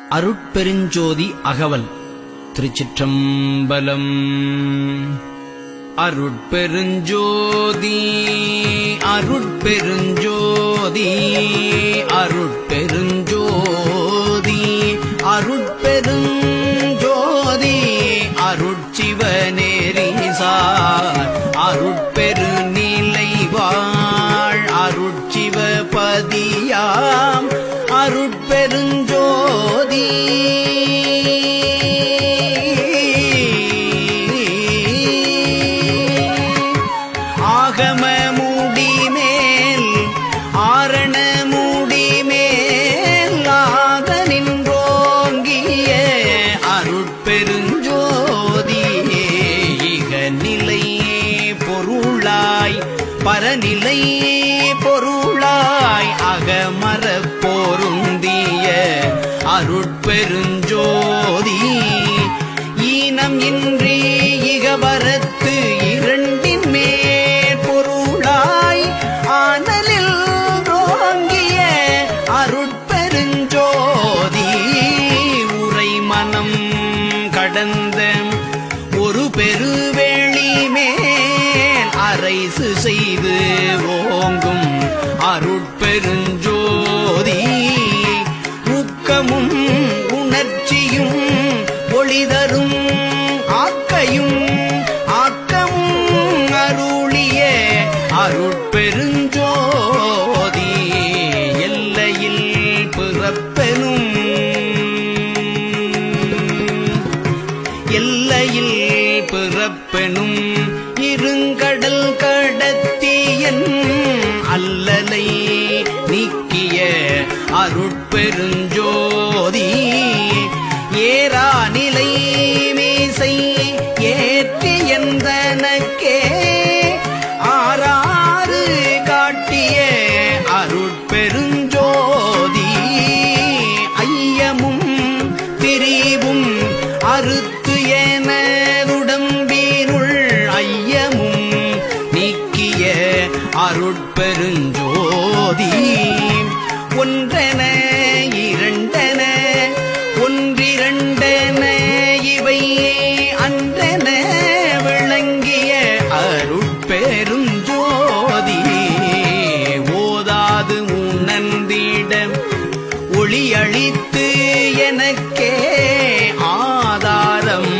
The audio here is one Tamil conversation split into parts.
அருட்பெருஞ்சோதி அகவல். திருச்சிற்றம்பலம். அருட்பெருஞ்சோதி அருட்பெருஞ்சோதி அருட்பெருஞ்சோதி அருட்பெருஞ்சோதி அருட்சிவநேரிசார் அருட்பெரு நிலைவாழ் அருட்சிவபதியாம் அருட்பெருஞ்சோதி. ஆகம முடிமேல் ஆரண முடிமேல் ஆக நின்றோங்கிய அருட்பெருஞ்சோதி. இகநிலை பொருளாய் பரநிலை பொருளாய் அகமரப் பொருந்திய அருட்பெருஞ்சோதி. ஈனம் இன்றி இகவரத்து இரண்டின் மேற் பொருளாய் ஆனலில் ரோங்கிய அருட்பெருஞ்சோதி. உரை மனம் கடந்த ஒரு பெருவெளி மேல் அரைசு செய்து ஓங்கும் அருட்பெருஞ்சோதி. ஊக்கமும் உணர்ச்சியும் ஒளிதரும் ஆக்கையும் ஆக்கமும் அருளிய அருட்பெருஞ்சோதி. எல்லையில் பிறப்பெனும் எல்லையில் பிறப்பெனும் இருங்கடல் கடத்தியன் அல்லலை நீக்கிய அருட்பெருஞ்சோதி. ஏரா நிலை மீசை ஏற்றியந்தனக்கே ஆறாறு காட்டிய அருட்பெருஞ்சோதி. ஐயமும் திரிவும் அறுத்து எனதுடம்பினுள் ஐயமும் நீக்கிய அருட்பெருஞ்சோதி. ஒன்றென இரண்டென ஒன்றிரண்டென இவை அன்றென விளங்கிய அருட்பெருஞ்சோதி. ஓதாது உணர்ந்திட ஒளியளித்து எனக்கே ஆதாரம்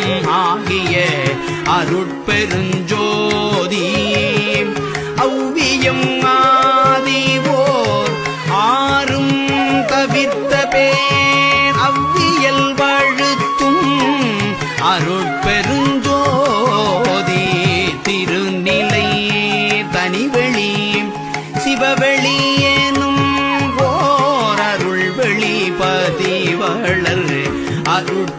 ஆகிய அருட்பெருஞ்சோதி. அவ்வியம் ஆதிவோர் ஆறும் தவிர்த்த பேர் அவ்வியல் வழுத்தும் அருட்பெருஞ்சோதி. திருநிலை தனிவெளி சிவவெளி எனும் ஓர் அருள்வெளி பதிவளர் அருட்